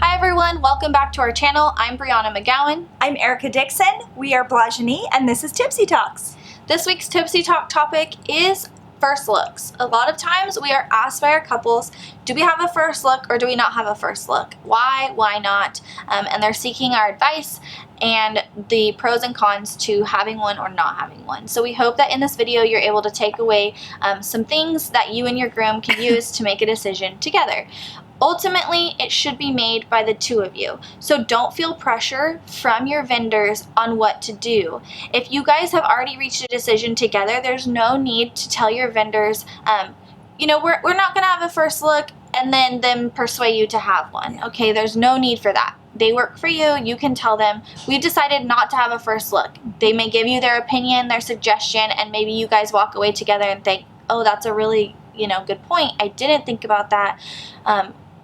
Hi everyone, welcome back to our channel. I'm Brianna McGowan. I'm Erica Dixon. We are Blazeny, and this is Tipsy Talks. This week's Tipsy Talk topic is first looks. A lot of times we are asked by our couples, do we have a first look or do we not have a first look? Why not? And they're seeking our advice and the pros and cons to having one or not having one. So we hope that in this video you're able to take away some things that you and your groom can use to make a decision together. Ultimately, it should be made by the two of you. So don't feel pressure from your vendors on what to do. If you guys have already reached a decision together, there's no need to tell your vendors, we're not going to have a first look and then them persuade you to have one. Okay, there's no need for that. They work for you. You can tell them, we've decided not to have a first look. They may give you their opinion, their suggestion, and maybe you guys walk away together and think, oh, that's a really, good point. I didn't think about that.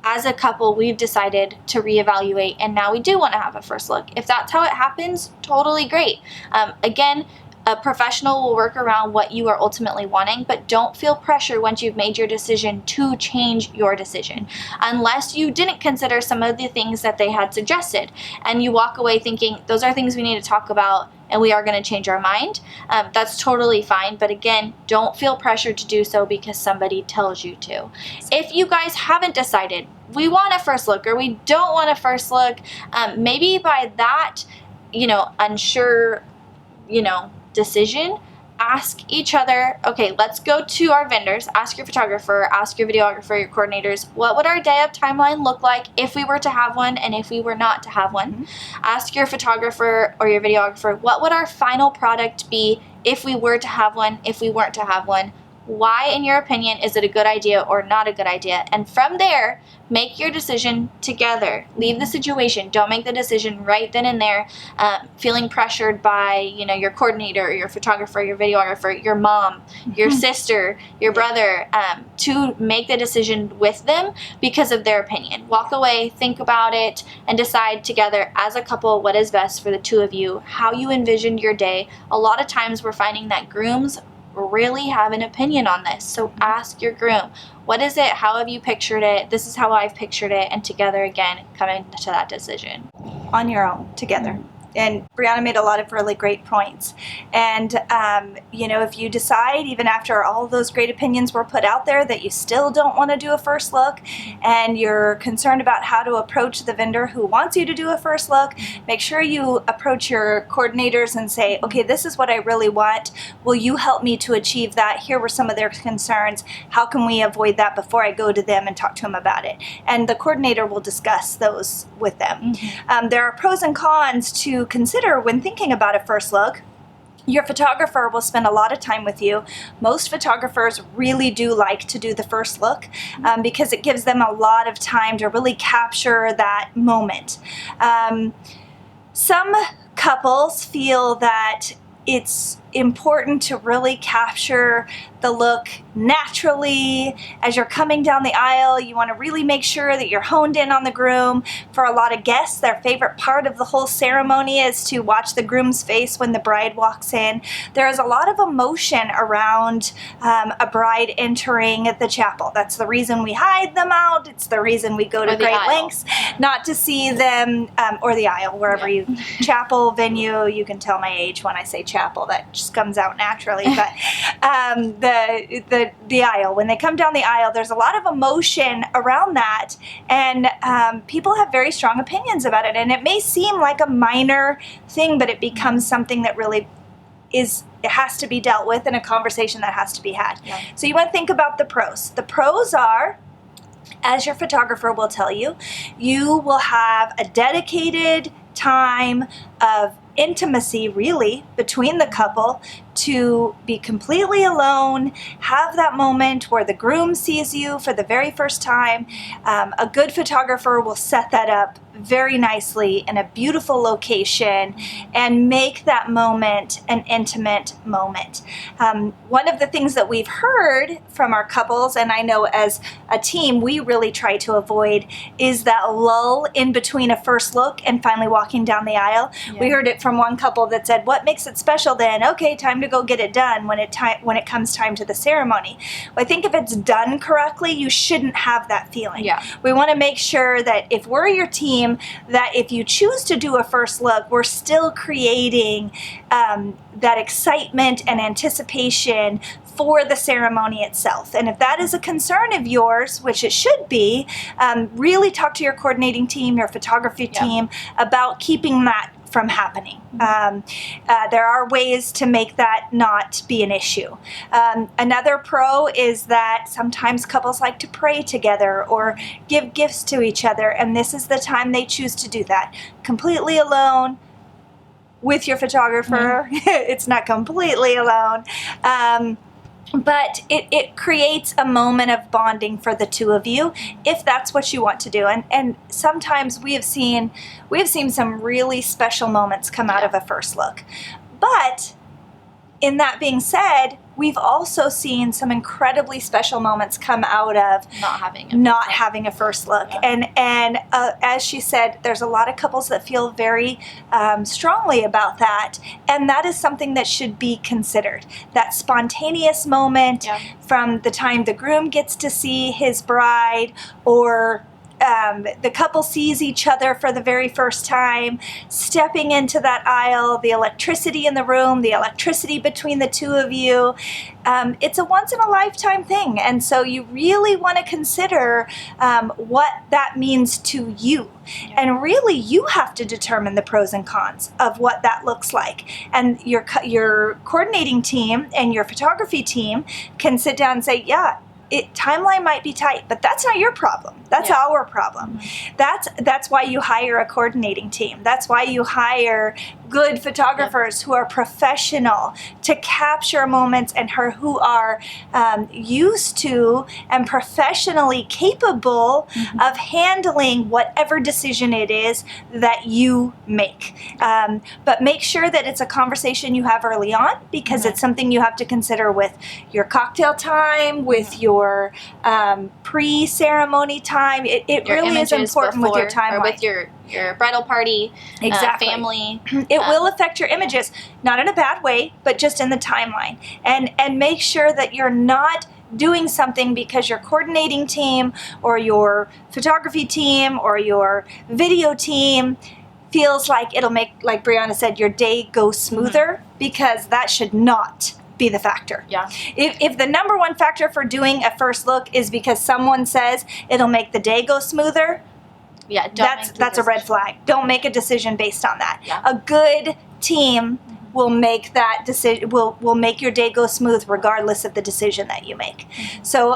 As a couple, we've decided to reevaluate, and now we do want to have a first look. If that's how it happens, totally great. Again, a professional will work around what you are ultimately wanting, but don't feel pressure once you've made your decision to change your decision, unless you didn't consider some of the things that they had suggested, and you walk away thinking, those are things we need to talk about, and we are going to change our mind. That's totally fine, but again, don't feel pressured to do so because somebody tells you to. If you guys haven't decided, we want a first look or we don't want a first look, maybe by that, unsure, decision, ask each other, okay, let's go to our vendors, ask your photographer, ask your videographer, your coordinators, what would our day of timeline look like if we were to have one and if we were not to have one? Mm-hmm. Ask your photographer or your videographer, what would our final product be if we were to have one, if we weren't to have one? Why, in your opinion, is it a good idea or not a good idea? And from there, make your decision together. Leave the situation. Don't make the decision right then and there, feeling pressured by, your coordinator, your photographer, your videographer, your mom, your sister, your brother, to make the decision with them because of their opinion. Walk away, think about it, and decide together as a couple what is best for the two of you, how you envisioned your day. A lot of times we're finding that grooms really have an opinion on this. So ask your groom, what is it? How have you pictured it? This is how I've pictured it. And together again, coming to that decision. On your own, together. And Brianna made a lot of really great points. And, if you decide, even after all those great opinions were put out there, that you still don't want to do a first look and you're concerned about how to approach the vendor who wants you to do a first look, make sure you approach your coordinators and say, okay, this is what I really want. Will you help me to achieve that? Here were some of their concerns. How can we avoid that before I go to them and talk to them about it? And the coordinator will discuss those with them. Mm-hmm. There are pros and cons to consider when thinking about a first look. Your photographer will spend a lot of time with you. Most photographers really do like to do the first look because it gives them a lot of time to really capture that moment. Some couples feel that it's important to really capture the look naturally. As you're coming down the aisle, you want to really make sure that you're honed in on the groom. For a lot of guests, their favorite part of the whole ceremony is to watch the groom's face when the bride walks in. There is a lot of emotion around a bride entering the chapel. That's the reason we hide them out. It's the reason we go to great lengths not to see them, or the aisle, wherever you, chapel, venue, you can tell my age when I say chapel. That just comes out naturally. But the aisle, when they come down the aisle, there's a lot of emotion around that, and people have very strong opinions about it. And it may seem like a minor thing, but it becomes something that really it has to be dealt with in a conversation that has to be had. Yeah. So you want to think about the pros. The pros are, as your photographer will tell you, you will have a dedicated time of intimacy, really, between the couple to be completely alone, have that moment where the groom sees you for the very first time. A good photographer will set that up very nicely in a beautiful location and make that moment an intimate moment. One of the things that we've heard from our couples, and I know as a team we really try to avoid, is that lull in between a first look and finally walking down the aisle. Yeah. We heard it from one couple that said, what makes it special then? Okay, time time to go get it done when it comes time to the ceremony. I think if it's done correctly, you shouldn't have that feeling. Yeah. We want to make sure that if we're your team, that if you choose to do a first look, we're still creating that excitement and anticipation for the ceremony itself. And if that is a concern of yours, which it should be, really talk to your coordinating team, your photography team about keeping that from happening. There are ways to make that not be an issue. Another pro is that sometimes couples like to pray together or give gifts to each other, and this is the time they choose to do that. Completely alone, with your photographer. It's not completely alone. But it creates a moment of bonding for the two of you, if that's what you want to do. And sometimes we have seen some really special moments come out of a first look. But in that being said, we've also seen some incredibly special moments come out of not having a first look. Yeah. And as she said, there's a lot of couples that feel very strongly about that, and that is something that should be considered. That spontaneous moment from the time the groom gets to see his bride, or the couple sees each other for the very first time, stepping into that aisle, the electricity in the room, the electricity between the two of you. It's a once-in-a-lifetime thing, and so you really want to consider what that means to you. And really, you have to determine the pros and cons of what that looks like. And your coordinating team and your photography team can sit down and say, timeline might be tight, but that's not your problem. That's our problem. That's why you hire a coordinating team. That's why you hire good photographers who are professional to capture moments and who are used to and professionally capable of handling whatever decision it is that you make. But make sure that it's a conversation you have early on, because it's something you have to consider with your cocktail time, with your pre-ceremony time. It really is important with your timeline. Or with your bridal party, family. It will affect your images, not in a bad way, but just in the timeline. And make sure that you're not doing something because your coordinating team or your photography team or your video team feels like it'll make, like Brianna said, your day go smoother, because that should not be the factor. Yeah. If the number one factor for doing a first look is because someone says it'll make the day go smoother, that's a red flag. Don't make a decision based on that. Yeah. A good team will make that decision. Will make your day go smooth regardless of the decision that you make. So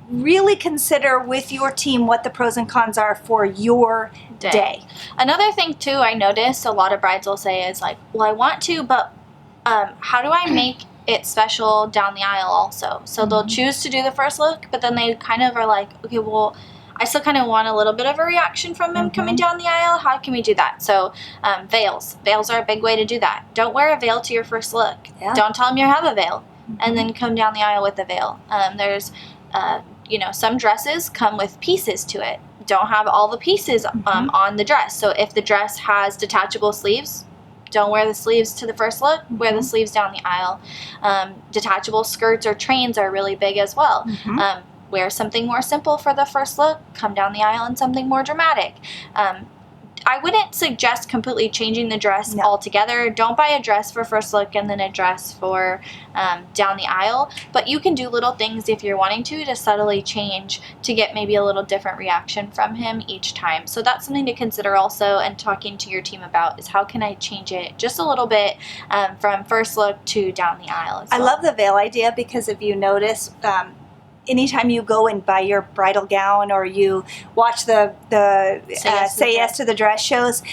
really consider with your team what the pros and cons are for your day. Another thing too, I noticed a lot of brides will say is like, well, I want to, but how do I make it special down the aisle also? So they'll choose to do the first look, but then they kind of are like, okay, well, I still kind of want a little bit of a reaction from him coming down the aisle. How can we do that? So veils. Veils are a big way to do that. Don't wear a veil to your first look. Yeah. Don't tell him you have a veil, and then come down the aisle with a veil. There's, some dresses come with pieces to it. Don't have all the pieces on the dress. So if the dress has detachable sleeves, don't wear the sleeves to the first look. Wear the sleeves down the aisle. Detachable skirts or trains are really big as well. Wear something more simple for the first look. Come down the aisle in something more dramatic. I wouldn't suggest completely changing the dress altogether. Don't buy a dress for first look and then a dress for down the aisle. But you can do little things if you're wanting to subtly change to get maybe a little different reaction from him each time. So that's something to consider also, and talking to your team about is how can I change it just a little bit from first look to down the aisle as well. I love the veil idea, because if you notice, anytime you go and buy your bridal gown or you watch the Say Yes to the Dress shows,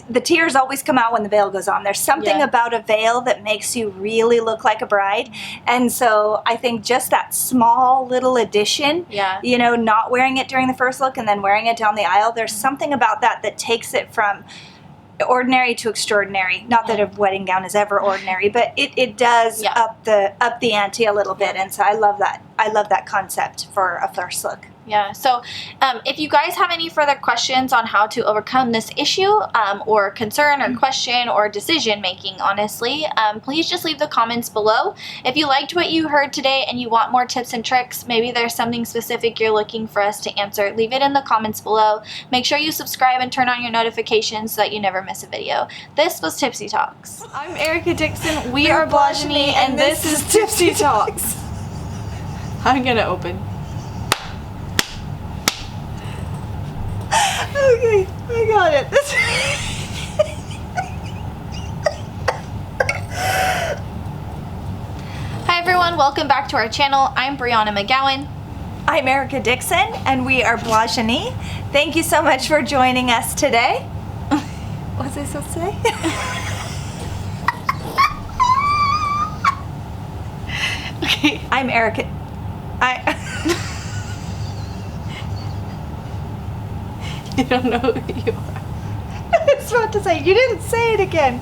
the tears always come out when the veil goes on. There's something about a veil that makes you really look like a bride. And so I think just that small little addition, not wearing it during the first look and then wearing it down the aisle, there's something about that takes it from ordinary to extraordinary. Not that a wedding gown is ever ordinary, but it does up the ante a little bit. And so I love that. I love that concept for a first look. Yeah. So if you guys have any further questions on how to overcome this issue or concern or question or decision making, honestly, please just leave the comments below. If you liked what you heard today and you want more tips and tricks, maybe there's something specific you're looking for us to answer, leave it in the comments below. Make sure you subscribe and turn on your notifications so that you never miss a video. This was Tipsy Talks. I'm Erica Dixon. We are Blazeny, and this is Tipsy Talks. I'm gonna open. Okay, I got it. Hi everyone, welcome back to our channel. I'm Brianna McGowan. I'm Erica Dixon, and we are Blazeny. Thank you so much for joining us today. What was I supposed to say? Okay. I'm Erica. You don't know who you are. I was about to say, you didn't say it again.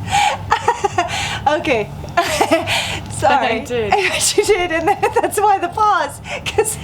Okay. Sorry. I did. She did, and that's why the pause. Because